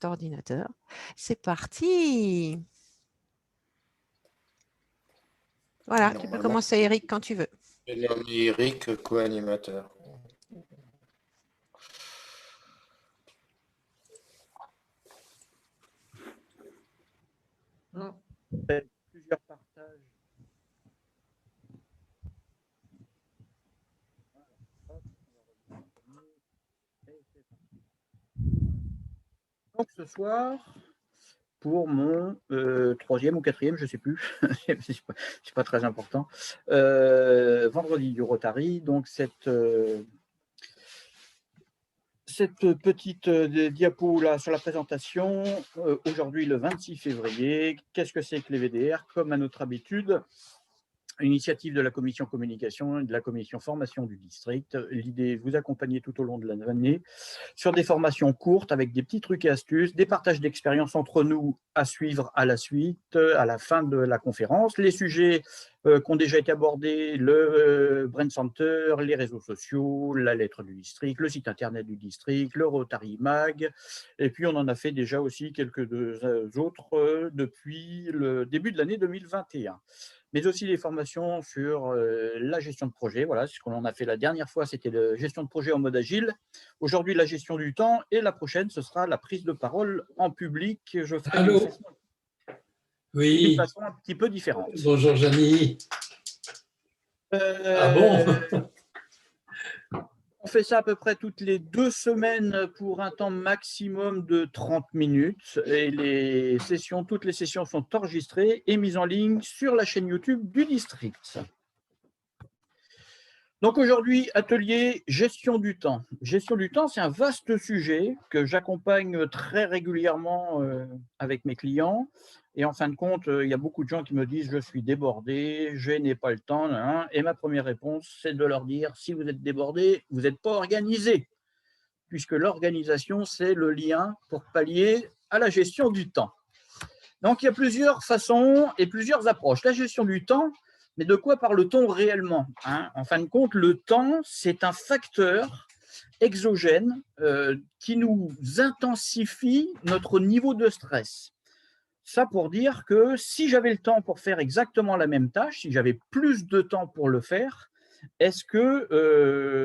votre ordinateur. C'est parti. Voilà, tu peux commencer, Eric, quand tu veux. J'ai nommé Eric, co-animateur. Plusieurs partages. Donc ce soir, pour mon troisième ou quatrième, je ne sais plus, c'est pas très important, vendredi du Rotary, donc cette petite diapo là sur la présentation, aujourd'hui le 26 février, qu'est-ce que c'est que les VDR? Comme à notre habitude, une initiative de la commission communication et de la commission formation du district. L'idée est de vous accompagner tout au long de l'année sur des formations courtes avec des petits trucs et astuces, des partages d'expériences entre nous à suivre à la suite, à la fin de la conférence. Les sujets qui ont déjà été abordés, le Brain Center, les réseaux sociaux, la lettre du district, le site internet du district, le Rotary Mag, et puis on en a fait déjà aussi quelques autres depuis le début de l'année 2021. Mais aussi les formations sur la gestion de projet. Voilà, ce qu'on en a fait la dernière fois, c'était la gestion de projet en mode agile. Aujourd'hui, la gestion du temps, et la prochaine, ce sera la prise de parole en public. Je ferai d'une façon un petit peu différente. Bonjour, Jamy. Ah bon? On fait ça à peu près toutes les 2 semaines pour un temps maximum de 30 minutes. Et toutes les sessions sont enregistrées et mises en ligne sur la chaîne YouTube du district. Donc aujourd'hui, atelier gestion du temps. Gestion du temps, c'est un vaste sujet que j'accompagne très régulièrement avec mes clients. Et en fin de compte, il y a beaucoup de gens qui me disent « je suis débordé, je n'ai pas le temps ». Et ma première réponse, c'est de leur dire « si vous êtes débordé, vous n'êtes pas organisé ». Puisque l'organisation, c'est le lien pour pallier à la gestion du temps. Donc il y a plusieurs façons et plusieurs approches. La gestion du temps, mais de quoi parle-t-on réellement? En fin de compte, le temps, c'est un facteur exogène qui nous intensifie notre niveau de stress. Ça pour dire que si j'avais le temps pour faire exactement la même tâche, si j'avais plus de temps pour le faire, est-ce que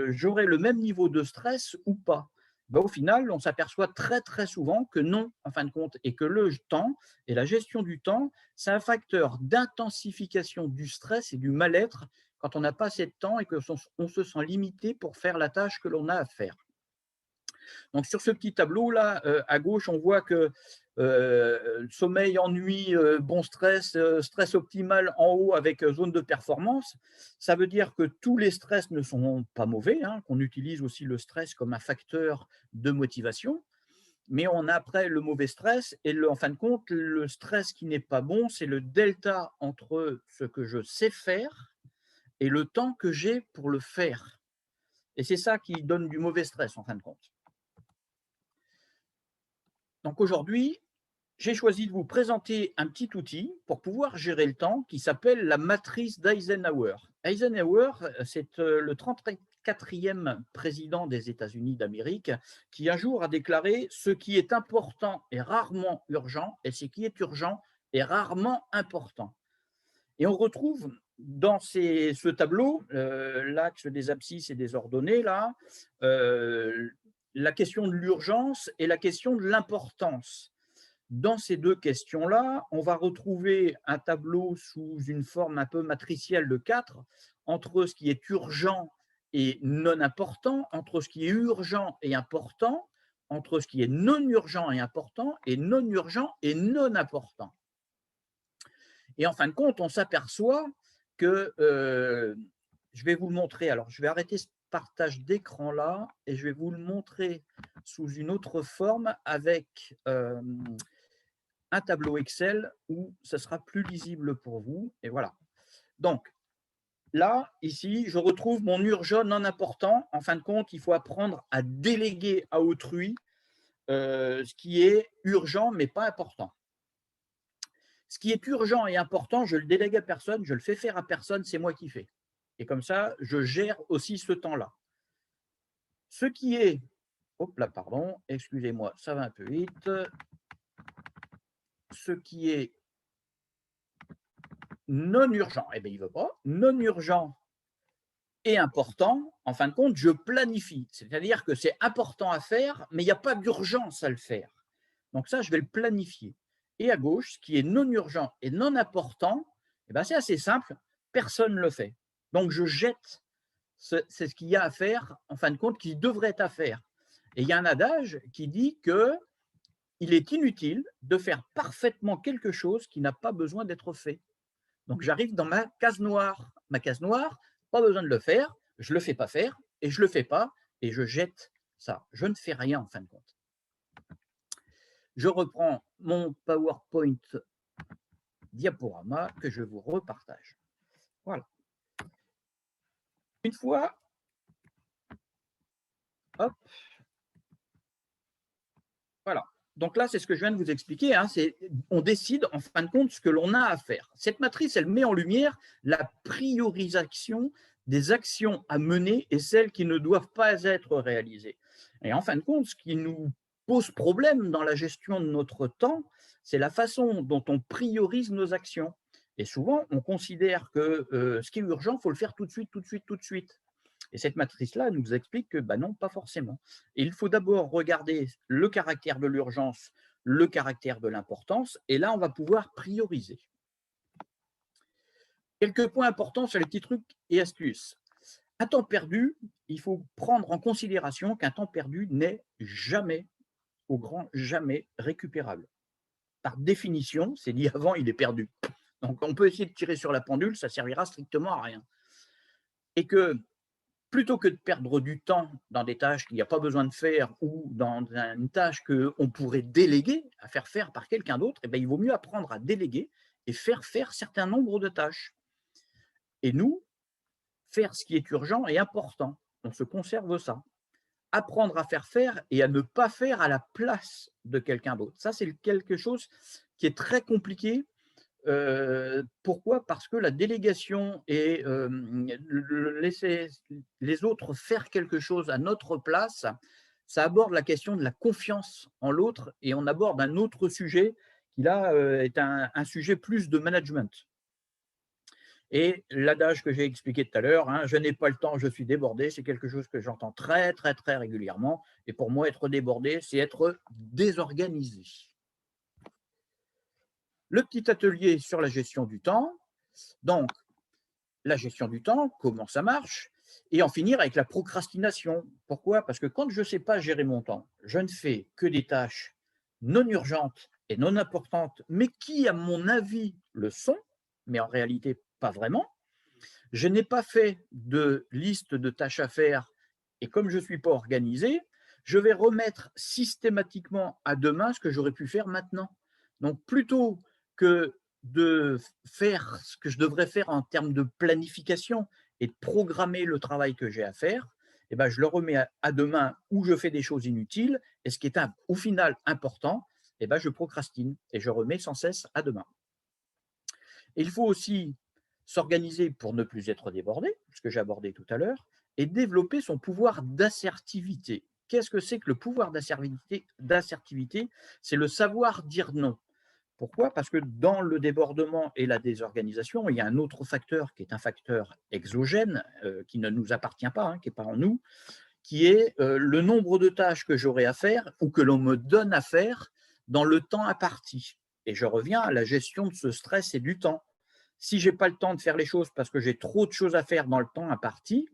j'aurais le même niveau de stress ou pas? Au final, on s'aperçoit très très souvent que non, en fin de compte, et que le temps et la gestion du temps, c'est un facteur d'intensification du stress et du mal-être quand on n'a pas assez de temps et qu'on se sent limité pour faire la tâche que l'on a à faire. Donc sur ce petit tableau là, à gauche, on voit que sommeil, ennui, bon stress, stress optimal en haut avec zone de performance. Ça veut dire que tous les stress ne sont pas mauvais, qu'on utilise aussi le stress comme un facteur de motivation. Mais on a après le mauvais stress et en fin de compte, le stress qui n'est pas bon, c'est le delta entre ce que je sais faire et le temps que j'ai pour le faire. Et c'est ça qui donne du mauvais stress en fin de compte. Donc aujourd'hui, j'ai choisi de vous présenter un petit outil pour pouvoir gérer le temps qui s'appelle la matrice d'Eisenhower. Eisenhower, c'est le 34e président des États-Unis d'Amérique qui un jour a déclaré « ce qui est important est rarement urgent et ce qui est urgent est rarement important ». Et on retrouve dans ce tableau, l'axe des abscisses et des ordonnées, là, la question de l'urgence et la question de l'importance. Dans ces deux questions-là, on va retrouver un tableau sous une forme un peu matricielle de 4, entre ce qui est urgent et non important, entre ce qui est urgent et important, entre ce qui est non urgent et important, et non urgent et non important. Et en fin de compte, on s'aperçoit que, je vais vous le montrer, alors je vais arrêter ce partage d'écran là, et je vais vous le montrer sous une autre forme avec un tableau Excel où ça sera plus lisible pour vous. Et voilà. Donc, là, ici, je retrouve mon urgent non important. En fin de compte, il faut apprendre à déléguer à autrui ce qui est urgent mais pas important. Ce qui est urgent et important, je le délègue à personne, je le fais faire à personne, c'est moi qui fais. Et comme ça, je gère aussi ce temps-là. Ce qui est, hop là, pardon, excusez-moi, ça va un peu vite. ce qui est non urgent, eh bien, il ne veut pas. Non urgent et important, en fin de compte, je planifie. C'est-à-dire que c'est important à faire, mais il n'y a pas d'urgence à le faire. Donc ça, je vais le planifier. Et à gauche, ce qui est non urgent et non important, eh bien, c'est assez simple, personne ne le fait. Donc je jette, c'est ce qu'il y a à faire, en fin de compte, qui devrait être à faire. Et il y a un adage qui dit qu'il est inutile de faire parfaitement quelque chose qui n'a pas besoin d'être fait. Donc j'arrive dans ma case noire. Ma case noire, pas besoin de le faire, je ne le fais pas faire, et je ne le fais pas, et je jette ça. Je ne fais rien en fin de compte. Je reprends mon PowerPoint diaporama que je vous repartage. Voilà. Une fois, hop, voilà. Donc là, c'est ce que je viens de vous expliquer. Hein, on décide en fin de compte ce que l'on a à faire. Cette matrice, elle met en lumière la priorisation des actions à mener et celles qui ne doivent pas être réalisées. Et en fin de compte, ce qui nous pose problème dans la gestion de notre temps, c'est la façon dont on priorise nos actions. Et souvent, on considère que ce qui est urgent, il faut le faire tout de suite, tout de suite, tout de suite. Et cette matrice-là nous explique que non, pas forcément. Et il faut d'abord regarder le caractère de l'urgence, le caractère de l'importance, et là, on va pouvoir prioriser. Quelques points importants sur les petits trucs et astuces. Un temps perdu, il faut prendre en considération qu'un temps perdu n'est jamais, au grand jamais, récupérable. Par définition, c'est dit avant, il est perdu. Donc, on peut essayer de tirer sur la pendule, ça servira strictement à rien. Et que plutôt que de perdre du temps dans des tâches qu'il n'y a pas besoin de faire ou dans une tâche qu'on pourrait déléguer, à faire par quelqu'un d'autre, il vaut mieux apprendre à déléguer et faire certain nombre de tâches. Et nous, faire ce qui est urgent et important. On se conserve ça. Apprendre à faire et à ne pas faire à la place de quelqu'un d'autre. Ça, c'est quelque chose qui est très compliqué. Pourquoi? Parce que la délégation et laisser les autres faire quelque chose à notre place, ça aborde la question de la confiance en l'autre et on aborde un autre sujet qui là est un sujet plus de management. Et l'adage que j'ai expliqué tout à l'heure, hein, je n'ai pas le temps, je suis débordé, c'est quelque chose que j'entends très, très, très régulièrement. Et pour moi, être débordé, c'est être désorganisé. Le petit atelier sur la gestion du temps. Donc, la gestion du temps, comment ça marche, et en finir avec la procrastination. Pourquoi? Parce que quand je ne sais pas gérer mon temps, je ne fais que des tâches non urgentes et non importantes, mais qui, à mon avis, le sont, mais en réalité, pas vraiment. Je n'ai pas fait de liste de tâches à faire, et comme je ne suis pas organisé, je vais remettre systématiquement à demain ce que j'aurais pu faire maintenant. Donc, plutôt que de faire ce que je devrais faire en termes de planification et de programmer le travail que j'ai à faire, je le remets à demain où je fais des choses inutiles et ce qui est au final important, je procrastine et je remets sans cesse à demain. Et il faut aussi s'organiser pour ne plus être débordé, ce que j'ai abordé tout à l'heure, et développer son pouvoir d'assertivité. Qu'est-ce que c'est que le pouvoir d'assertivité? C'est le savoir dire non. Pourquoi? Parce que dans le débordement et la désorganisation, il y a un autre facteur qui est un facteur exogène, qui ne nous appartient pas, qui n'est pas en nous, qui est le nombre de tâches que j'aurai à faire ou que l'on me donne à faire dans le temps imparti. Et je reviens à la gestion de ce stress et du temps. Si je n'ai pas le temps de faire les choses parce que j'ai trop de choses à faire dans le temps imparti,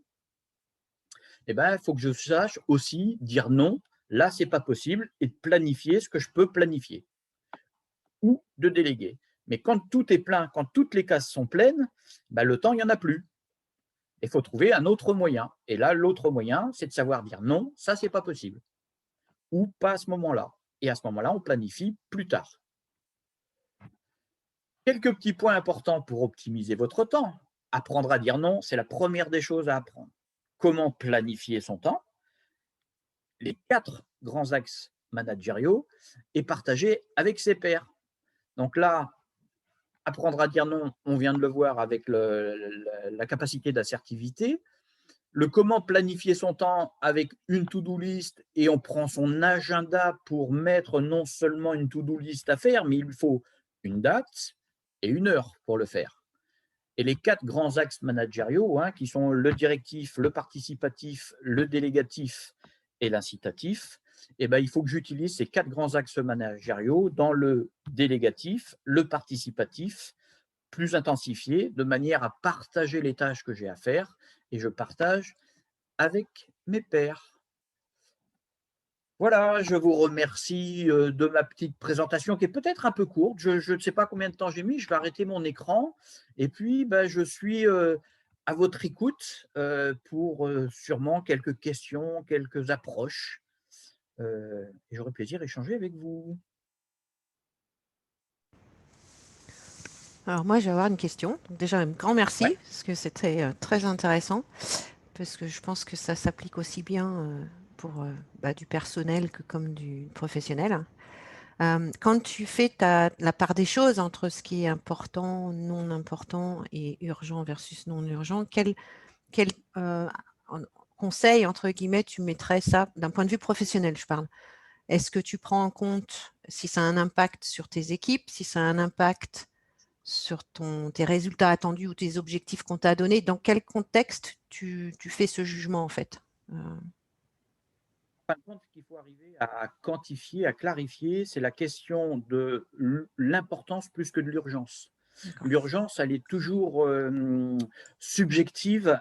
il faut que je sache aussi dire non, là, ce n'est pas possible, et de planifier ce que je peux planifier ou de déléguer. Mais quand tout est plein, quand toutes les cases sont pleines, le temps, il n'y en a plus. Il faut trouver un autre moyen. Et là, l'autre moyen, c'est de savoir dire non, ça, ce n'est pas possible. Ou pas à ce moment-là. Et à ce moment-là, on planifie plus tard. Quelques petits points importants pour optimiser votre temps. Apprendre à dire non, c'est la première des choses à apprendre. Comment planifier son temps? Les 4 grands axes managériaux et partager avec ses pairs. Donc là, apprendre à dire non, on vient de le voir avec la capacité d'assertivité. Le comment planifier son temps avec une to-do list et on prend son agenda pour mettre non seulement une to-do list à faire, mais il faut une date et une heure pour le faire. Et les 4 grands axes managériaux, hein, qui sont le directif, le participatif, le délégatif et l'incitatif, eh ben, il faut que j'utilise ces 4 grands axes managériaux dans le délégatif, le participatif, plus intensifié, de manière à partager les tâches que j'ai à faire, et je partage avec mes pairs. Voilà, je vous remercie de ma petite présentation qui est peut-être un peu courte. Je ne sais pas combien de temps j'ai mis, je vais arrêter mon écran. Et puis, ben, je suis à votre écoute pour sûrement quelques questions, quelques approches. Et j'aurai plaisir à échanger avec vous. Alors moi, je vais avoir une question. Donc, déjà, un grand merci, Ouais. parce que c'était très intéressant, parce que je pense que ça s'applique aussi bien pour du personnel que comme du professionnel. Quand tu fais la part des choses entre ce qui est important, non important et urgent versus non urgent, quel conseil, entre guillemets, tu mettrais ça d'un point de vue professionnel, je parle? Est-ce que tu prends en compte si ça a un impact sur tes équipes, si ça a un impact sur tes résultats attendus ou tes objectifs qu'on t'a donnés? Dans quel contexte tu fais ce jugement, en fait? En fin de compte, ce qu'il faut arriver à quantifier, à clarifier, c'est la question de l'importance plus que de l'urgence. L'urgence, elle est toujours subjective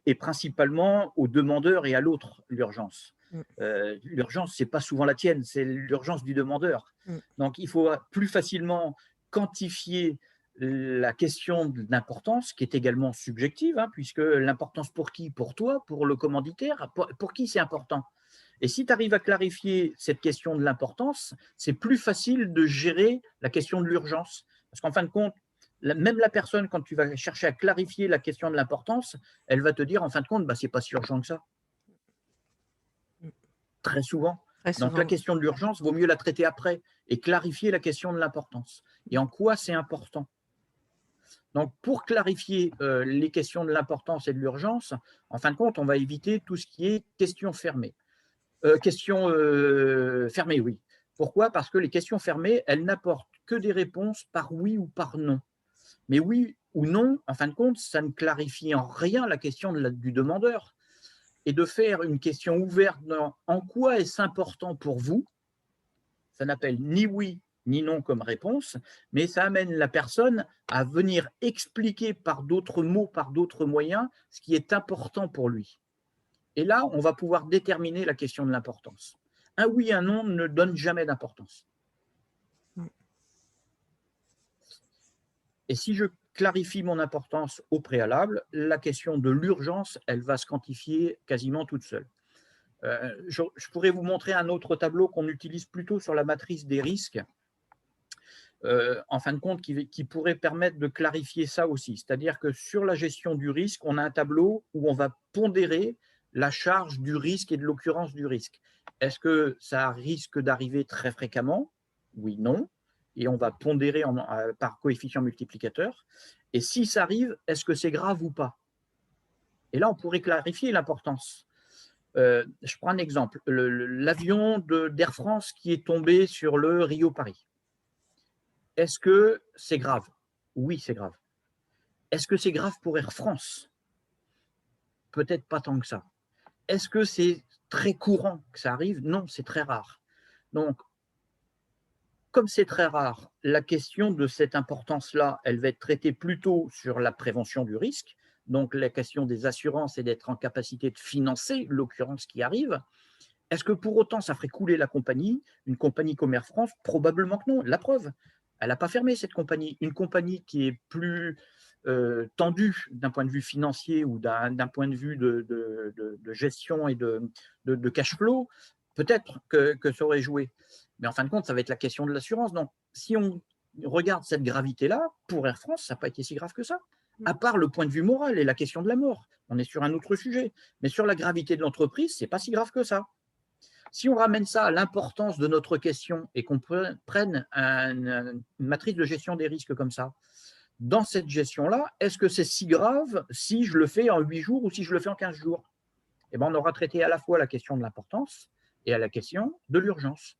et principalement au demandeur et à l'autre, l'urgence. L'urgence, ce n'est pas souvent la tienne, c'est l'urgence du demandeur. Donc, il faut plus facilement quantifier la question d'importance, qui est également subjective, hein, puisque l'importance pour qui? Pour toi, pour le commanditaire, pour qui c'est important? Et si tu arrives à clarifier cette question de l'importance, c'est plus facile de gérer la question de l'urgence. Parce qu'en fin de compte, même la personne, quand tu vas chercher à clarifier la question de l'importance, elle va te dire, en fin de compte, bah, ce n'est pas si urgent que ça. Très souvent. Donc, la question de l'urgence, vaut mieux la traiter après et clarifier la question de l'importance. Et en quoi c'est important. Donc, pour clarifier les questions de l'importance et de l'urgence, en fin de compte, on va éviter tout ce qui est questions fermées. Questions fermées, oui. Pourquoi? Parce que les questions fermées, elles n'apportent que des réponses par oui ou par non. Mais oui ou non, en fin de compte, ça ne clarifie en rien la question du demandeur. Et de faire une question ouverte dans en quoi est-ce important pour vous, ça n'appelle ni oui ni non comme réponse, mais ça amène la personne à venir expliquer par d'autres mots, par d'autres moyens, ce qui est important pour lui. Et là, on va pouvoir déterminer la question de l'importance. Un oui, un non ne donne jamais d'importance. Et si je clarifie mon importance au préalable, la question de l'urgence, elle va se quantifier quasiment toute seule. Je pourrais vous montrer un autre tableau qu'on utilise plutôt sur la matrice des risques, en fin de compte, qui pourrait permettre de clarifier ça aussi. C'est-à-dire que sur la gestion du risque, on a un tableau où on va pondérer la charge du risque et de l'occurrence du risque. Est-ce que ça risque d'arriver très fréquemment? Oui, non. Et on va pondérer par coefficient multiplicateur. Et si ça arrive, est-ce que c'est grave ou pas? Et là, on pourrait clarifier l'importance. Je prends un exemple. L'avion d'Air France qui est tombé sur le Rio-Paris. Est-ce que c'est grave? Oui, c'est grave. Est-ce que c'est grave pour Air France? Peut-être pas tant que ça. Est-ce que c'est très courant que ça arrive? Non, c'est très rare. Donc, comme c'est très rare, la question de cette importance-là, elle va être traitée plutôt sur la prévention du risque. Donc, la question des assurances et d'être en capacité de financer l'occurrence qui arrive. Est-ce que pour autant, ça ferait couler la compagnie, une compagnie comme Air France? Probablement que non. La preuve, elle n'a pas fermé cette compagnie. Une compagnie qui est plus tendue d'un point de vue financier ou d'un point de vue de gestion et de cash flow, peut-être que ça aurait joué. Mais en fin de compte, ça va être la question de l'assurance. Donc, si on regarde cette gravité-là, pour Air France, ça n'a pas été si grave que ça. À part le point de vue moral et la question de la mort. On est sur un autre sujet. Mais sur la gravité de l'entreprise, ce n'est pas si grave que ça. Si on ramène ça à l'importance de notre question et qu'on prenne une matrice de gestion des risques comme ça, dans cette gestion-là, est-ce que c'est si grave si je le fais en 8 jours ou si je le fais en 15 jours? eh ben, on aura traité à la fois la question de l'importance et à la question de l'urgence.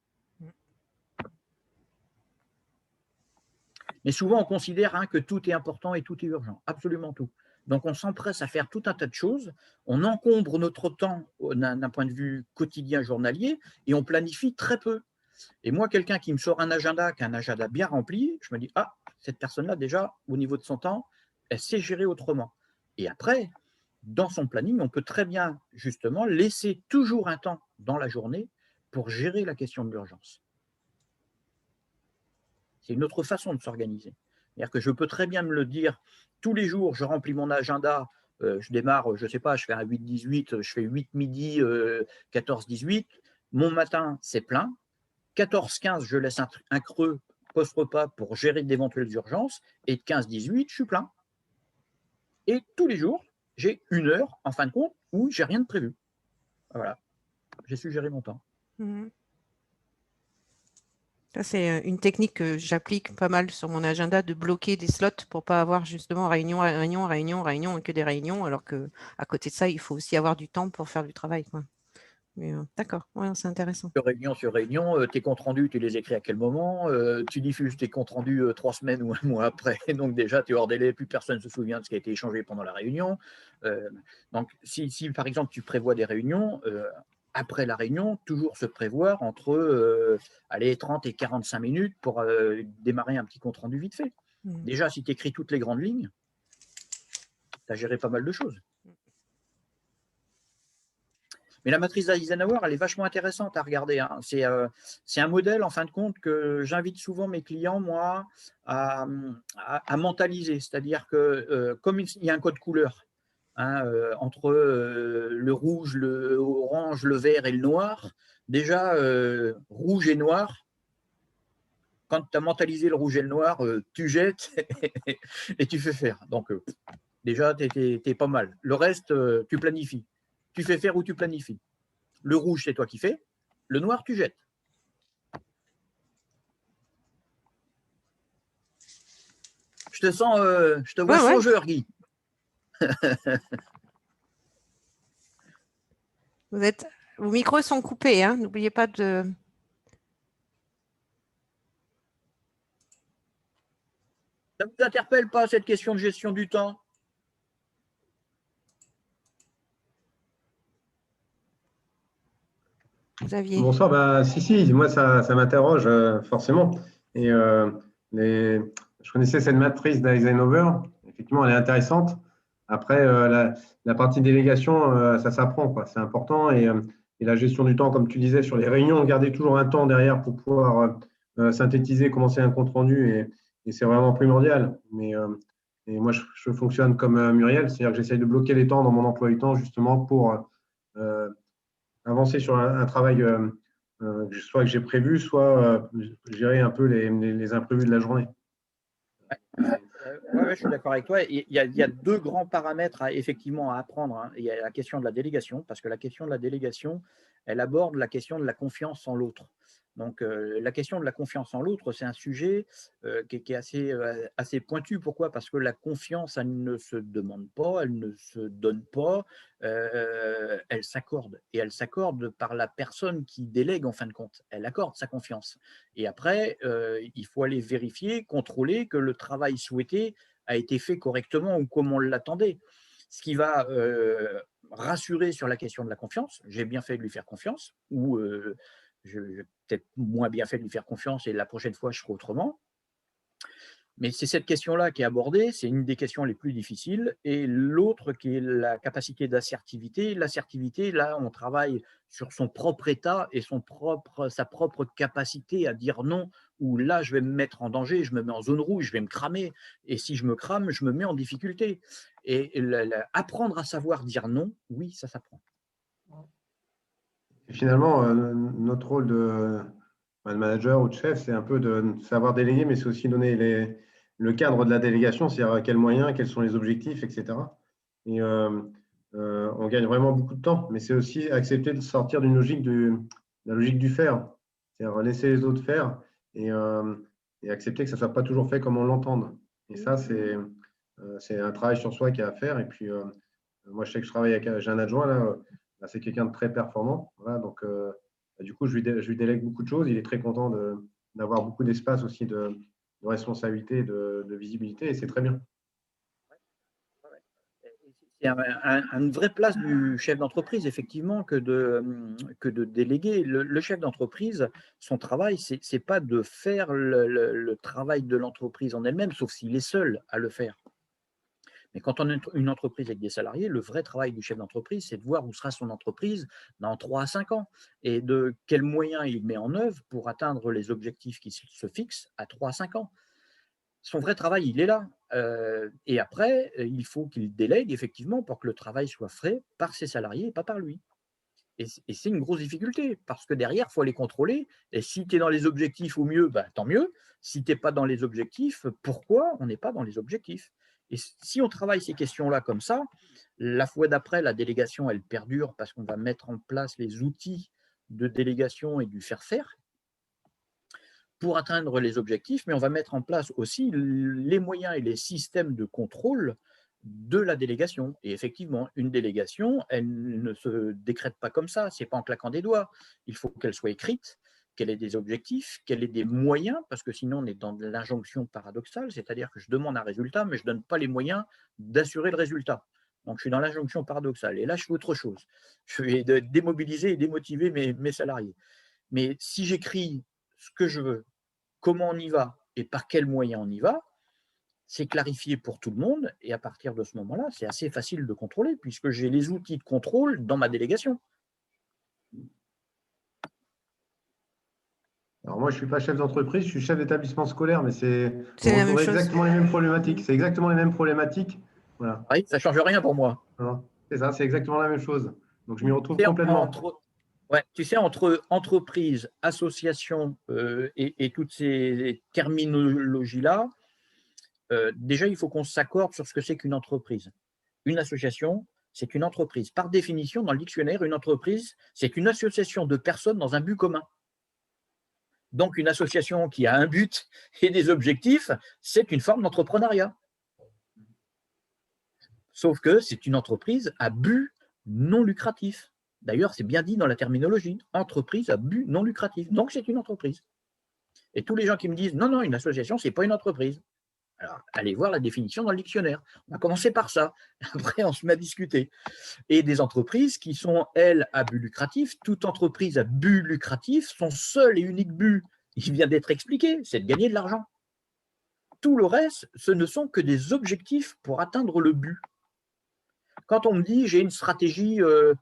Mais souvent, on considère que tout est important et tout est urgent, absolument tout. Donc, on s'empresse à faire tout un tas de choses, on encombre notre temps d'un point de vue quotidien, journalier, et on planifie très peu. Et moi, quelqu'un qui me sort un agenda, qui a un agenda bien rempli, je me dis, ah, cette personne-là, déjà, au niveau de son temps, elle sait gérer autrement. Et après, dans son planning, on peut très bien, justement, laisser toujours un temps dans la journée pour gérer la question de l'urgence. C'est une autre façon de s'organiser. C'est-à-dire que je peux très bien me le dire, tous les jours, je remplis mon agenda, je démarre, je ne sais pas, je fais un 8-18, je fais 8 midi, 14-18. Mon matin, c'est plein. 14-15, je laisse un creux post-repas pour gérer d'éventuelles urgences. Et de 15-18, je suis plein. Et tous les jours, j'ai 1 heure, en fin de compte, où j'ai rien de prévu. Voilà, j'ai su gérer mon temps. Ça, c'est une technique que j'applique pas mal sur mon agenda, de bloquer des slots pour pas avoir justement réunion, réunion, réunion, réunion et que des réunions, alors qu'à côté de ça, il faut aussi avoir du temps pour faire du travail, quoi. Mais d'accord, ouais, c'est intéressant. Réunion sur réunion, tes comptes rendus, tu les écris à quel moment, tu diffuses tes comptes rendus 3 semaines ou 1 mois après, donc déjà tu es hors délai, plus personne ne se souvient de ce qui a été échangé pendant la réunion. Donc si par exemple tu prévois des réunions, après la réunion, toujours se prévoir entre 30 et 45 minutes pour démarrer un petit compte rendu vite fait. Déjà, si tu écris toutes les grandes lignes, tu as géré pas mal de choses. Mais la matrice d'Eisenhower, elle est vachement intéressante à regarder. C'est un modèle, en fin de compte, que j'invite souvent mes clients, moi, à mentaliser. C'est-à-dire que comme il y a un code couleur entre le rouge, le orange, le vert et le noir, déjà, rouge et noir, quand tu as mentalisé le rouge et le noir, tu jettes et tu fais faire. Donc, déjà, tu es pas mal. Le reste, tu planifies. Tu fais faire ou tu planifies. Le rouge, c'est toi qui fais. Le noir, tu jettes. Je te vois songeur, Guy. Vos micros sont coupés, hein, n'oubliez pas de… Ça ne vous interpelle pas, cette question de gestion du temps? Xavier. Bonsoir, si, moi ça m'interroge forcément. Et je connaissais cette matrice d'Eisenhower, effectivement elle est intéressante. Après, la partie délégation, ça s'apprend, quoi. C'est important. Et la gestion du temps, comme tu disais, sur les réunions, garder toujours un temps derrière pour pouvoir synthétiser, commencer un compte rendu, et c'est vraiment primordial. Et moi, je fonctionne comme Muriel, c'est-à-dire que j'essaye de bloquer les temps dans mon emploi du temps, justement, pour avancer sur un travail soit que j'ai prévu, soit gérer un peu les imprévus de la journée. Ouais, je suis d'accord avec toi. Il y a 2 grands paramètres effectivement à apprendre. Il y a la question de la délégation, parce que la question de la délégation, elle aborde la question de la confiance en l'autre. Donc, la question de la confiance en l'autre, c'est un sujet qui est assez pointu. Pourquoi? Parce que la confiance, elle ne se demande pas, elle ne se donne pas, elle s'accorde. Et elle s'accorde par la personne qui délègue, en fin de compte. Elle accorde sa confiance. Et après, il faut aller vérifier, contrôler que le travail souhaité a été fait correctement ou comme on l'attendait. Ce qui va rassurer sur la question de la confiance. J'ai bien fait de lui faire confiance, ou j'ai peut-être moins bien fait de lui faire confiance et la prochaine fois, je ferai autrement. Mais c'est cette question-là qui est abordée, c'est une des questions les plus difficiles. Et l'autre qui est la capacité d'assertivité. L'assertivité, là, on travaille sur son propre état et sa propre capacité à dire non, ou là, je vais me mettre en danger, je me mets en zone rouge, je vais me cramer. Et si je me crame, je me mets en difficulté. Et apprendre à savoir dire non, oui, ça s'apprend. Et finalement, notre rôle de manager ou de chef, c'est un peu de savoir déléguer, mais c'est aussi donner le cadre de la délégation, c'est-à-dire quels moyens, quels sont les objectifs, etc. Et on gagne vraiment beaucoup de temps, mais c'est aussi accepter de sortir d'une logique la logique du faire, c'est-à-dire laisser les autres faire et accepter que ça ne soit pas toujours fait comme on l'entende. Et ça, c'est un travail sur soi qu'il y a à faire. Et puis, moi, je sais que j'ai un adjoint là. c'est quelqu'un de très performant. Voilà, donc, du coup, je lui délègue beaucoup de choses. Il est très content d'avoir beaucoup d'espace aussi de responsabilité, de visibilité, et c'est très bien. C'est une vraie place du chef d'entreprise, effectivement, que de déléguer. Le chef d'entreprise, son travail, ce n'est pas de faire le travail de l'entreprise en elle-même, sauf s'il est seul à le faire. Mais quand on a une entreprise avec des salariés, le vrai travail du chef d'entreprise, c'est de voir où sera son entreprise dans 3 à 5 ans et de quels moyens il met en œuvre pour atteindre les objectifs qui se fixent à 3 à 5 ans. Son vrai travail, il est là. Et après, il faut qu'il délègue effectivement pour que le travail soit fait par ses salariés et pas par lui. Et c'est une grosse difficulté parce que derrière, il faut aller contrôler. Et si tu es dans les objectifs, au mieux, tant mieux. Si tu n'es pas dans les objectifs, pourquoi on n'est pas dans les objectifs? Et si on travaille ces questions-là comme ça, la fois d'après, la délégation, elle perdure parce qu'on va mettre en place les outils de délégation et du faire-faire pour atteindre les objectifs, mais on va mettre en place aussi les moyens et les systèmes de contrôle de la délégation. Et effectivement, une délégation, elle ne se décrète pas comme ça, ce n'est pas en claquant des doigts. Il faut qu'elle soit écrite, qu'elle ait des objectifs, qu'elle ait des moyens, parce que sinon on est dans l'injonction paradoxale, c'est-à-dire que je demande un résultat, mais je ne donne pas les moyens d'assurer le résultat. Donc je suis dans l'injonction paradoxale. Et là, je fais autre chose. Je vais démobiliser et démotiver mes salariés. Mais si j'écris ce que je veux, comment on y va et par quels moyens on y va, c'est clarifié pour tout le monde. Et à partir de ce moment-là, c'est assez facile de contrôler puisque j'ai les outils de contrôle dans ma délégation. Alors moi, je ne suis pas chef d'entreprise, je suis chef d'établissement scolaire, mais C'est la même chose. exactement les mêmes problématiques. C'est exactement les mêmes problématiques. Voilà. Oui, ça ne change rien pour moi. C'est ça, c'est exactement la même chose. Donc je m'y retrouve complètement. Tu sais, entre entreprise, association et toutes ces terminologies-là, déjà, il faut qu'on s'accorde sur ce que c'est qu'une entreprise. Une association, c'est une entreprise. Par définition, dans le dictionnaire, une entreprise, c'est une association de personnes dans un but commun. Donc, une association qui a un but et des objectifs, c'est une forme d'entrepreneuriat. Sauf que c'est une entreprise à but non lucratif. D'ailleurs, c'est bien dit dans la terminologie, entreprise à but non lucratif. Donc, c'est une entreprise. Et tous les gens qui me disent, non, une association, ce n'est pas une entreprise. Alors, allez voir la définition dans le dictionnaire. On va commencer par ça. Après, on se met à discuter. Et des entreprises qui sont, elles, à but lucratif. Toute entreprise à but lucratif, son seul et unique but, il vient d'être expliqué, c'est de gagner de l'argent. Tout le reste, ce ne sont que des objectifs pour atteindre le but. Quand on me dit, j'ai une stratégie RH,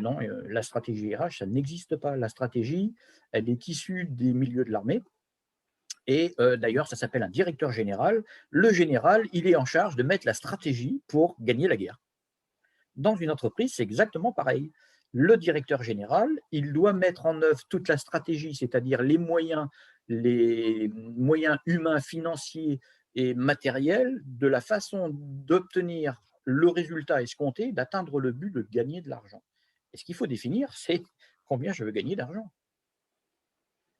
non, la stratégie RH, ça n'existe pas. La stratégie, elle est issue des milieux de l'armée. Et d'ailleurs, ça s'appelle un directeur général. Le général, il est en charge de mettre la stratégie pour gagner la guerre. Dans une entreprise, c'est exactement pareil. Le directeur général, il doit mettre en œuvre toute la stratégie, c'est-à-dire les moyens humains, financiers et matériels, de la façon d'obtenir le résultat escompté, d'atteindre le but de gagner de l'argent. Et ce qu'il faut définir, c'est combien je veux gagner d'argent.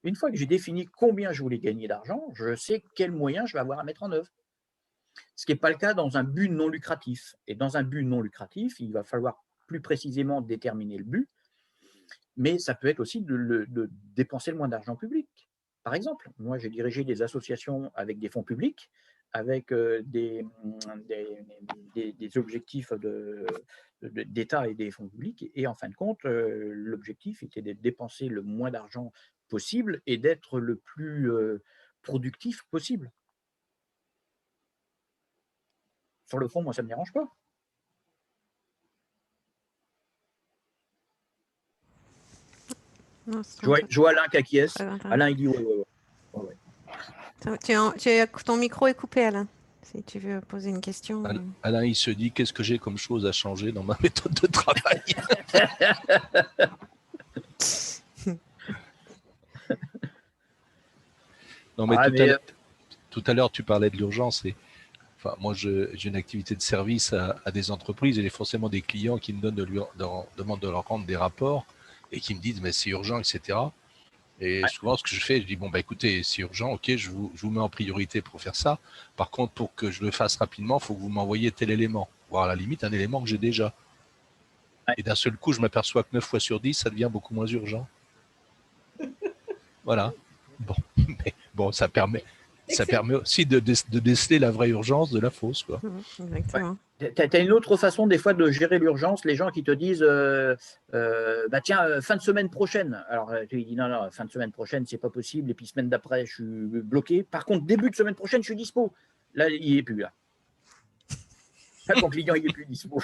Une fois que j'ai défini combien je voulais gagner d'argent, je sais quels moyens je vais avoir à mettre en œuvre. Ce qui n'est pas le cas dans un but non lucratif. Et dans un but non lucratif, il va falloir plus précisément déterminer le but, mais ça peut être aussi de dépenser le moins d'argent public. Par exemple, moi j'ai dirigé des associations avec des fonds publics, avec des objectifs d'État et des fonds publics, et en fin de compte, l'objectif était de dépenser le moins d'argent possible et d'être le plus productif possible. Sur le fond, moi, ça ne me dérange pas. Non, je vois Alain qui acquiesce. Alain, il dit ouais. Ton micro est coupé, Alain. Si tu veux poser une question. Alain, il se dit, qu'est-ce que j'ai comme chose à changer dans ma méthode de travail? Non, mais tout à l'heure, tu parlais de l'urgence. Moi, j'ai une activité de service à des entreprises et j'ai forcément des clients qui me demandent de leur rendre des rapports et qui me disent, mais c'est urgent, etc. Et souvent, ce que je fais, je dis, écoutez, c'est urgent, ok, je vous mets en priorité pour faire ça. Par contre, pour que je le fasse rapidement, il faut que vous m'envoyiez tel élément, voire à la limite un élément que j'ai déjà. Et d'un seul coup, je m'aperçois que 9 fois sur 10, ça devient beaucoup moins urgent. Voilà. Bon, mais bon, ça permet aussi de déceler la vraie urgence de la fausse, quoi. Exactement. Tu as une autre façon des fois de gérer l'urgence, les gens qui te disent bah tiens, fin de semaine prochaine. Alors tu lui dis non, fin de semaine prochaine, c'est pas possible, et puis semaine d'après, je suis bloqué. Par contre, début de semaine prochaine, je suis dispo. Là, il est plus là. Là, ton client, il est plus dispo.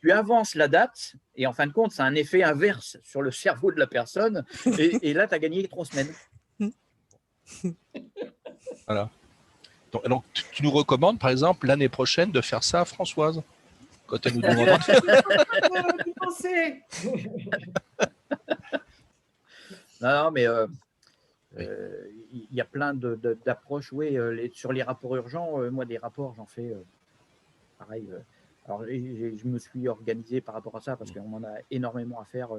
Tu avances la date, et en fin de compte, ça a un effet inverse sur le cerveau de la personne, et là, tu as gagné 3 semaines. Voilà. Donc, tu nous recommandes, par exemple, l'année prochaine, de faire ça à Françoise, quand elle nous demandera de faire. Non, mais Oui. il y a plein d'approches. Oui, sur les rapports urgents, moi, des rapports, j'en fais pareil. Alors, je me suis organisé par rapport à ça parce qu'on en a énormément à faire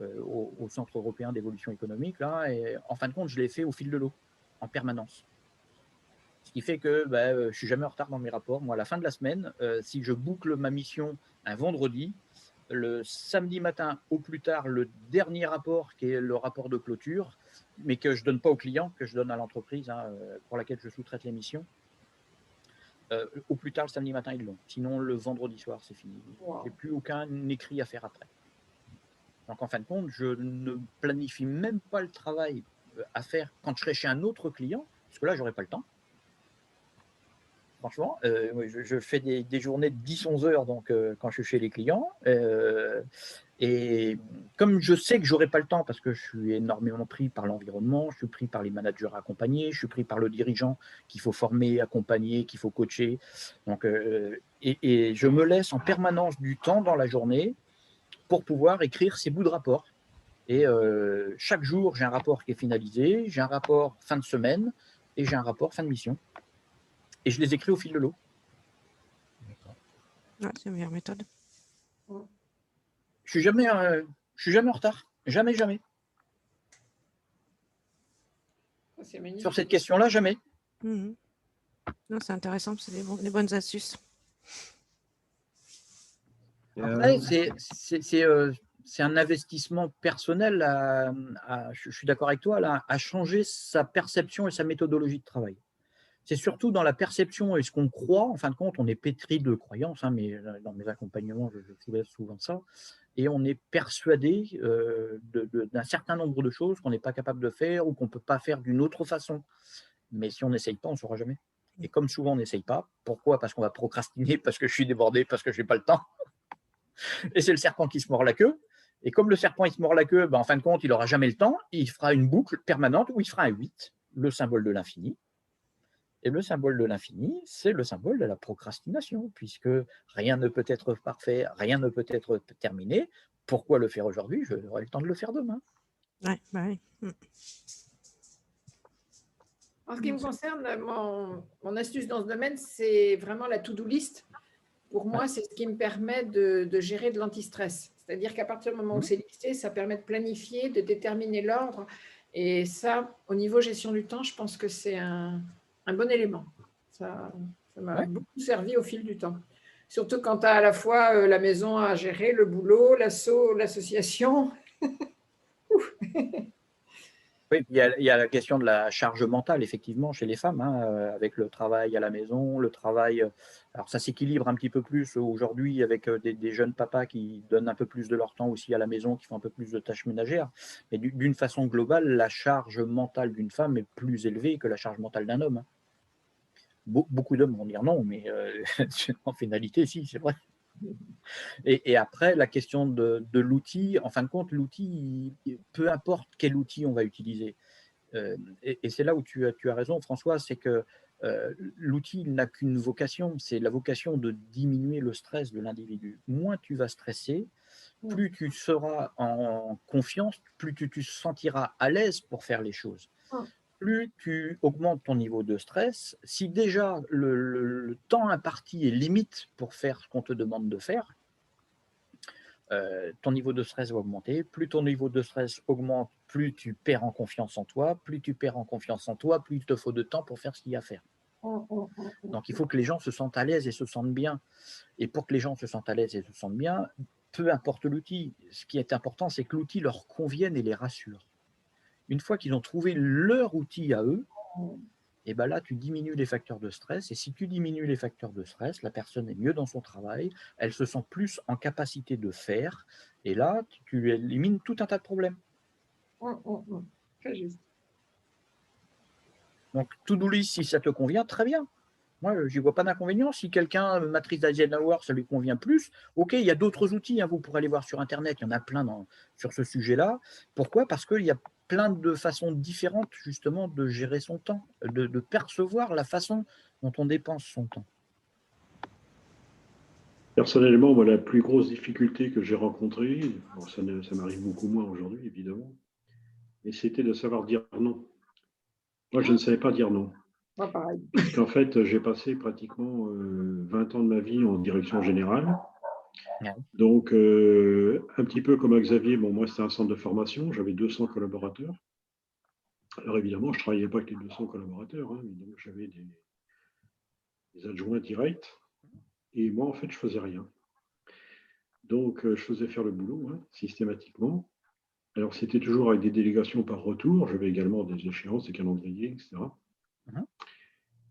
au Centre européen d'évolution économique. Là, et en fin de compte, je l'ai fait au fil de l'eau, en permanence. Ce qui fait que je ne suis jamais en retard dans mes rapports. Moi, à la fin de la semaine, si je boucle ma mission un vendredi, le samedi matin au plus tard, le dernier rapport qui est le rapport de clôture, mais que je ne donne pas au client, que je donne à l'entreprise pour laquelle je sous-traite les missions. Au plus tard, le samedi matin, ils l'ont. Sinon, le vendredi soir, c'est fini. Wow. Je n'ai plus aucun écrit à faire après. Donc, en fin de compte, je ne planifie même pas le travail à faire quand je serai chez un autre client, parce que là, je n'aurai pas le temps. Franchement, je fais des journées de 10-11 heures donc, quand je suis chez les clients. Et comme je sais que je n'aurai pas le temps parce que je suis énormément pris par l'environnement, je suis pris par les managers accompagnés, je suis pris par le dirigeant qu'il faut former, accompagner, qu'il faut coacher. Donc, et je me laisse en permanence du temps dans la journée pour pouvoir écrire ces bouts de rapport. Et chaque jour, j'ai un rapport qui est finalisé, j'ai un rapport fin de semaine et j'ai un rapport fin de mission. Et je les écris au fil de l'eau. Ouais, c'est une meilleure méthode. Je suis jamais en retard. Jamais. Sur cette question-là, jamais. Non, c'est intéressant, c'est des bonnes astuces. Après, c'est un investissement personnel je suis d'accord avec toi, là, à changer sa perception et sa méthodologie de travail. C'est surtout dans la perception et ce qu'on croit. En fin de compte, on est pétri de croyances, mais dans mes accompagnements, je soulève souvent ça. Et on est persuadé d'un certain nombre de choses qu'on n'est pas capable de faire ou qu'on ne peut pas faire d'une autre façon. Mais si on n'essaye pas, on ne saura jamais. Et comme souvent, on n'essaye pas. Pourquoi ? Parce qu'on va procrastiner, parce que je suis débordé, parce que je n'ai pas le temps. Et c'est le serpent qui se mord la queue. Et comme le serpent, il se mord la queue, en fin de compte, il n'aura jamais le temps. Il fera une boucle permanente où il fera un 8, le symbole de l'infini. Et le symbole de l'infini, c'est le symbole de la procrastination, puisque rien ne peut être parfait, rien ne peut être terminé. Pourquoi le faire aujourd'hui ? J'aurai le temps de le faire demain. Ouais, oui. En ce qui me concerne, mon astuce dans ce domaine, c'est vraiment la to-do list. Pour moi, c'est ce qui me permet de gérer de l'anti-stress. C'est-à-dire qu'à partir du moment où c'est listé, ça permet de planifier, de déterminer l'ordre. Et ça, au niveau gestion du temps, je pense que c'est un bon élément. Ça m'a beaucoup servi au fil du temps. Surtout quand tu as à la fois la maison à gérer, le boulot, l'association. Oui, il y a la question de la charge mentale, effectivement, chez les femmes, avec le travail à la maison, le travail. Alors, ça s'équilibre un petit peu plus aujourd'hui avec des jeunes papas qui donnent un peu plus de leur temps aussi à la maison, qui font un peu plus de tâches ménagères. Mais d'une façon globale, la charge mentale d'une femme est plus élevée que la charge mentale d'un homme. Beaucoup d'hommes vont dire non, mais en finalité, si, c'est vrai. Et après, la question de l'outil, en fin de compte, l'outil, peu importe quel outil on va utiliser. Et c'est là où tu as raison, François, c'est que l'outil n'a qu'une vocation, c'est la vocation de diminuer le stress de l'individu. Moins tu vas stresser, plus tu seras en confiance, plus tu te sentiras à l'aise pour faire les choses. Plus tu augmentes ton niveau de stress, si déjà le temps imparti est limite pour faire ce qu'on te demande de faire, ton niveau de stress va augmenter. Plus ton niveau de stress augmente, plus tu perds en confiance en toi. Plus tu perds en confiance en toi, plus il te faut de temps pour faire ce qu'il y a à faire. Donc, il faut que les gens se sentent à l'aise et se sentent bien. Et pour que les gens se sentent à l'aise et se sentent bien, peu importe l'outil, ce qui est important, c'est que l'outil leur convienne et les rassure. Une fois qu'ils ont trouvé leur outil à eux, et ben là, tu diminues les facteurs de stress. Et si tu diminues les facteurs de stress, la personne est mieux dans son travail, elle se sent plus en capacité de faire. Et là, tu élimines tout un tas de problèmes. Très juste. Donc, to-do list, si ça te convient, très bien. Moi, je n'y vois pas d'inconvénient. Si quelqu'un, matrice d'Eisenhower, ça lui convient plus, ok, il y a d'autres outils, hein, vous pourrez aller voir sur Internet, il y en a plein sur ce sujet-là. Pourquoi? Parce qu'il y a plein de façons différentes, justement, de gérer son temps, de percevoir la façon dont on dépense son temps. Personnellement, moi, la plus grosse difficulté que j'ai rencontrée, bon, ça m'arrive beaucoup moins aujourd'hui, évidemment, mais c'était de savoir dire non. Moi, je ne savais pas dire non. Moi, pareil. Parce qu'en fait, j'ai passé pratiquement 20 ans de ma vie en direction générale. Donc, un petit peu comme à Xavier, bon, moi, c'était un centre de formation, j'avais 200 collaborateurs. Alors, évidemment, je ne travaillais pas avec les 200 collaborateurs, hein, mais donc j'avais des adjoints directs. Et moi, en fait, je ne faisais rien. Donc, je faisais faire le boulot, hein, systématiquement. Alors, c'était toujours avec des délégations par retour. J'avais également des échéances, des calendriers, etc.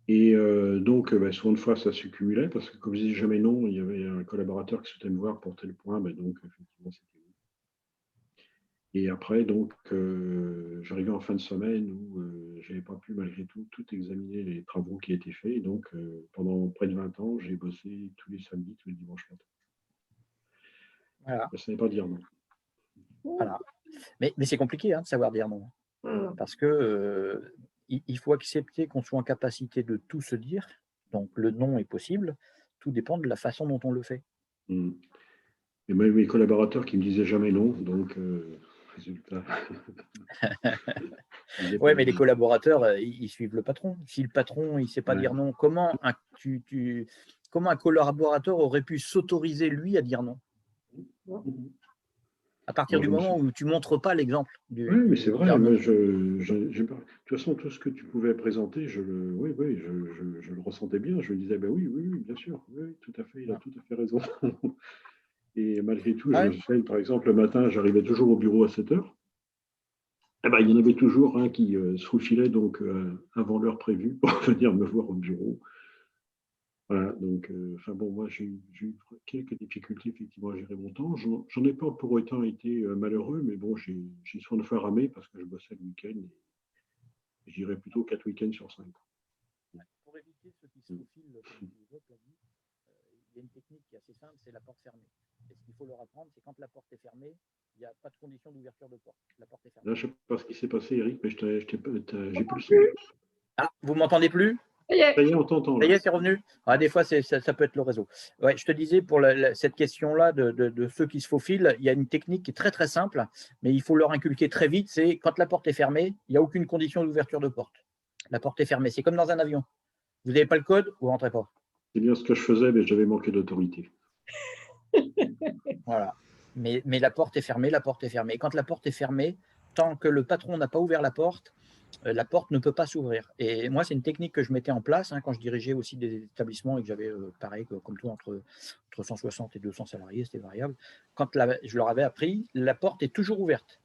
Et donc, soit une fois, ça se cumulait, parce que comme je disais jamais non, il y avait un collaborateur qui souhaitait me voir pour tel point, donc effectivement, c'était oui. Et après, donc, j'arrivais en fin de semaine où je n'avais pas pu, malgré tout examiner les travaux qui étaient faits. Et donc, pendant près de 20 ans, j'ai bossé tous les samedis, tous les dimanches matins. Voilà. Je ne savais pas dire non. Voilà. Mais c'est compliqué, hein, de savoir dire non. Parce que il faut accepter qu'on soit en capacité de tout se dire. Donc, le non est possible. Tout dépend de la façon dont on le fait. Et moi, mes collaborateurs qui me disaient jamais non, donc résultat. Oui, mais les collaborateurs, ils suivent le patron. Si le patron, il ne sait pas dire non, comment un collaborateur aurait pu s'autoriser, lui, à dire non? À partir du moment où tu ne montres pas l'exemple. Oui, mais c'est vrai. Moi, de toute façon, tout ce que tu pouvais présenter, je le ressentais bien. Je me disais, ben oui, bien sûr. Oui, tout à fait, il a tout à fait raison. Et malgré tout, par exemple, le matin, j'arrivais toujours au bureau à 7 heures. Eh ben, il y en avait toujours un qui se faufilait donc, avant l'heure prévue pour venir me voir au bureau. Voilà, donc, moi, j'ai eu quelques difficultés effectivement à gérer mon temps. J'en ai pas pour autant été malheureux, mais bon, j'ai souvent de fois ramé parce que je bossais le week-end. Et je dirais plutôt 4 week-ends sur 5. Pour éviter ceux qui se faufilent, comme tu l'évoques, il y a une technique qui est assez simple, c'est la porte fermée. Et ce qu'il faut leur apprendre, c'est quand la porte est fermée, il n'y a pas de condition d'ouverture de porte. La porte est fermée. Là, je ne sais pas ce qui s'est passé, Eric, mais j'ai plus le son. Ah, vous m'entendez plus? Ça y est, on t'entend. Ça y est, c'est revenu. Des fois, ça peut être le réseau. Ouais, je te disais, pour cette question-là de ceux qui se faufilent, il y a une technique qui est très très simple, mais il faut leur inculquer très vite, c'est quand la porte est fermée, il n'y a aucune condition d'ouverture de porte. La porte est fermée. C'est comme dans un avion. Vous n'avez pas le code, vous ne rentrez pas. C'est bien ce que je faisais, mais j'avais manqué d'autorité. Voilà. Mais la porte est fermée, la porte est fermée. Et quand la porte est fermée, tant que le patron n'a pas ouvert la porte ne peut pas s'ouvrir. Et moi, c'est une technique que je mettais en place quand je dirigeais aussi des établissements et que j'avais, pareil, comme tout, entre 160 et 200 salariés, c'était variable. Quand je leur avais appris, la porte est toujours ouverte.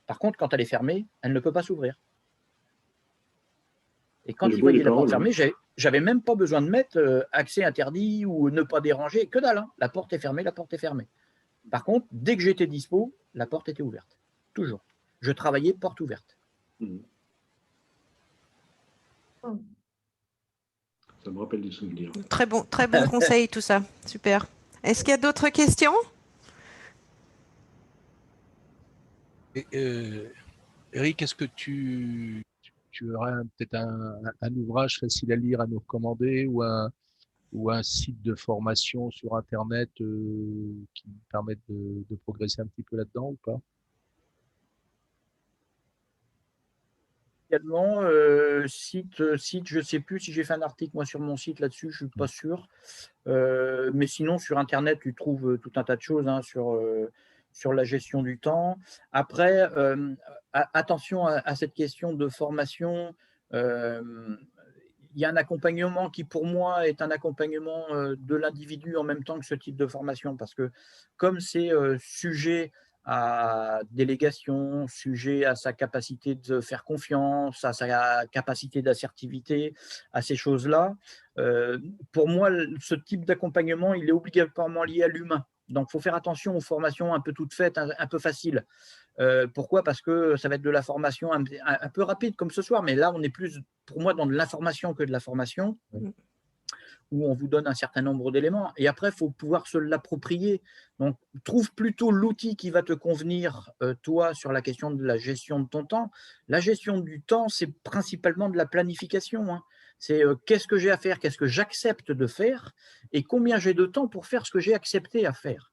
Par contre, quand elle est fermée, elle ne peut pas s'ouvrir. Et quand ils voyaient la porte fermée, j'avais même pas besoin de mettre accès interdit ou ne pas déranger, que dalle. La porte est fermée, la porte est fermée. Par contre, dès que j'étais dispo, la porte était ouverte. Toujours. Je travaillais porte ouverte. Ça me rappelle des souvenirs. Très bon conseil, tout ça. Super. Est-ce qu'il y a d'autres questions? Eric, est-ce que tu aurais peut-être un ouvrage facile à lire, à nous recommander, ou un site de formation sur Internet qui nous permette de progresser un petit peu là-dedans ou pas? Également, site, je ne sais plus si j'ai fait un article moi sur mon site là-dessus, je ne suis pas sûr. Mais sinon, sur Internet, tu trouves tout un tas de choses sur la gestion du temps. Après, attention à cette question de formation. Il il y a un accompagnement qui, pour moi, est un accompagnement de l'individu en même temps que ce type de formation, parce que comme c'est sujet à délégation, sujet à sa capacité de faire confiance, à sa capacité d'assertivité, à ces choses-là, pour moi, ce type d'accompagnement, il est obligatoirement lié à l'humain. Donc, il faut faire attention aux formations un peu toutes faites, un peu faciles. Pourquoi? Parce que ça va être de la formation un peu rapide comme ce soir, mais là, on est plus, pour moi, dans de l'information que de la formation, où on vous donne un certain nombre d'éléments. Et après, il faut pouvoir se l'approprier. Donc, trouve plutôt l'outil qui va te convenir, toi, sur la question de la gestion de ton temps. La gestion du temps, c'est principalement de la planification, hein. C'est qu'est-ce que j'ai à faire, qu'est-ce que j'accepte de faire et combien j'ai de temps pour faire ce que j'ai accepté à faire.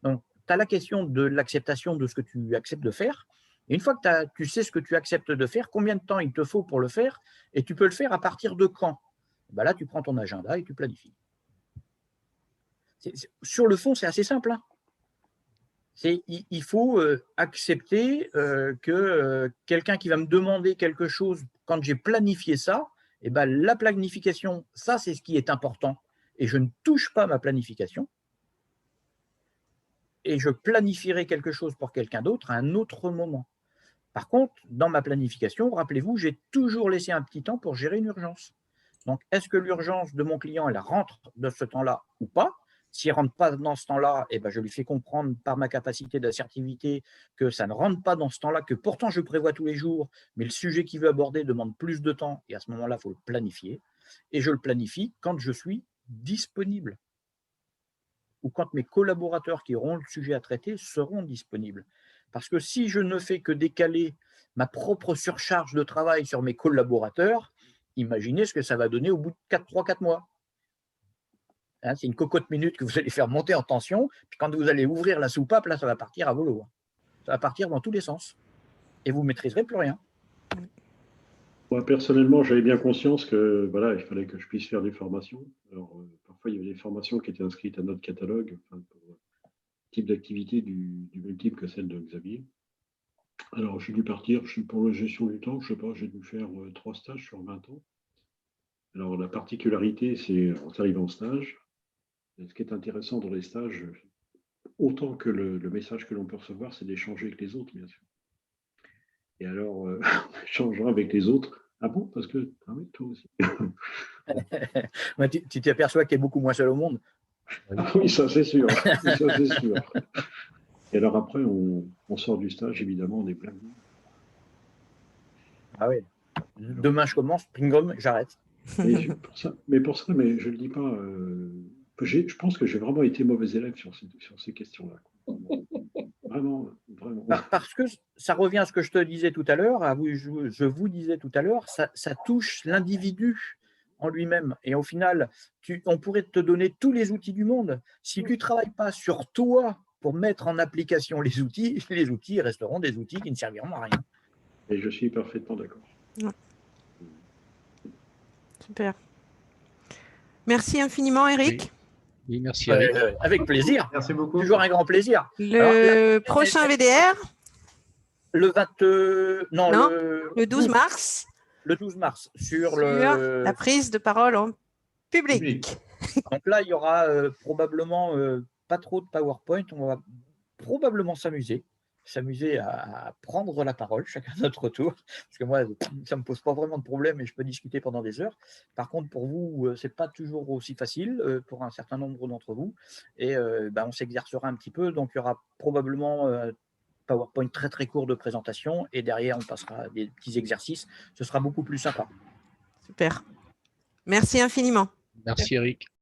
Donc, tu as la question de l'acceptation de ce que tu acceptes de faire. Et une fois que tu sais ce que tu acceptes de faire, combien de temps il te faut pour le faire et tu peux le faire à partir de quand? Ben là, tu prends ton agenda et tu planifies. Sur le fond, c'est assez simple, hein. Il faut accepter que quelqu'un qui va me demander quelque chose, quand j'ai planifié ça, eh ben, la planification, ça, c'est ce qui est important. Et je ne touche pas ma planification. Et je planifierai quelque chose pour quelqu'un d'autre à un autre moment. Par contre, dans ma planification, rappelez-vous, j'ai toujours laissé un petit temps pour gérer une urgence. Donc, est-ce que l'urgence de mon client, elle rentre de ce temps-là ou pas? S'il ne rentre pas dans ce temps-là, eh ben, je lui fais comprendre par ma capacité d'assertivité que ça ne rentre pas dans ce temps-là, que pourtant je prévois tous les jours, mais le sujet qu'il veut aborder demande plus de temps, et à ce moment-là, il faut le planifier. Et je le planifie quand je suis disponible, ou quand mes collaborateurs qui auront le sujet à traiter seront disponibles. Parce que si je ne fais que décaler ma propre surcharge de travail sur mes collaborateurs, imaginez ce que ça va donner au bout de 3-4 mois. Hein, c'est une cocotte minute que vous allez faire monter en tension, puis quand vous allez ouvrir la soupape, là, ça va partir à volo. Ça va partir dans tous les sens. Et vous ne maîtriserez plus rien. Moi, personnellement, j'avais bien conscience que voilà, il fallait que je puisse faire des formations. Alors, parfois, il y avait des formations qui étaient inscrites à notre catalogue, enfin, pour type d'activité du même type que celle de Xavier. Alors, j'ai dû partir, pour la gestion du temps, je ne sais pas, j'ai dû faire 3 stages sur 20 ans. Alors, la particularité, c'est en arrivant en stage. Et ce qui est intéressant dans les stages, autant que le message que l'on peut recevoir, c'est d'échanger avec les autres, bien sûr. Et alors, échangeant avec les autres. Ah bon? Parce que, ah oui, toi aussi. Tu t'aperçois qu'il y a beaucoup moins seul au monde. Ah oui, ça c'est sûr. Ça, c'est sûr. Et alors après, on sort du stage, évidemment, on est plein de monde. Ah oui. Demain, je commence, ping-pong, j'arrête. Mais pour ça, mais je ne le dis pas. Je pense que j'ai vraiment été mauvais élève sur ces questions-là. Vraiment, vraiment. Parce que ça revient à ce que je te disais tout à l'heure, je vous disais tout à l'heure, ça touche l'individu en lui-même. Et au final, on pourrait te donner tous les outils du monde. Si tu ne travailles pas sur toi pour mettre en application les outils resteront des outils qui ne serviront à rien. Et je suis parfaitement d'accord. Ouais. Super. Merci infiniment, Eric. Oui, merci, Eric. Avec plaisir. Merci beaucoup. Toujours un grand plaisir. Le prochain VDR le 12 mars. Le 12 mars, sur la prise de parole en public. Donc là, il y aura probablement pas trop de PowerPoint. On va probablement s'amuser à prendre la parole, chacun à notre tour. Parce que moi, ça ne me pose pas vraiment de problème et je peux discuter pendant des heures. Par contre, pour vous, ce n'est pas toujours aussi facile pour un certain nombre d'entre vous. Et on s'exercera un petit peu. Donc, il y aura probablement PowerPoint très très court de présentation et derrière, on passera à des petits exercices. Ce sera beaucoup plus sympa. Super. Merci infiniment. Merci, Eric.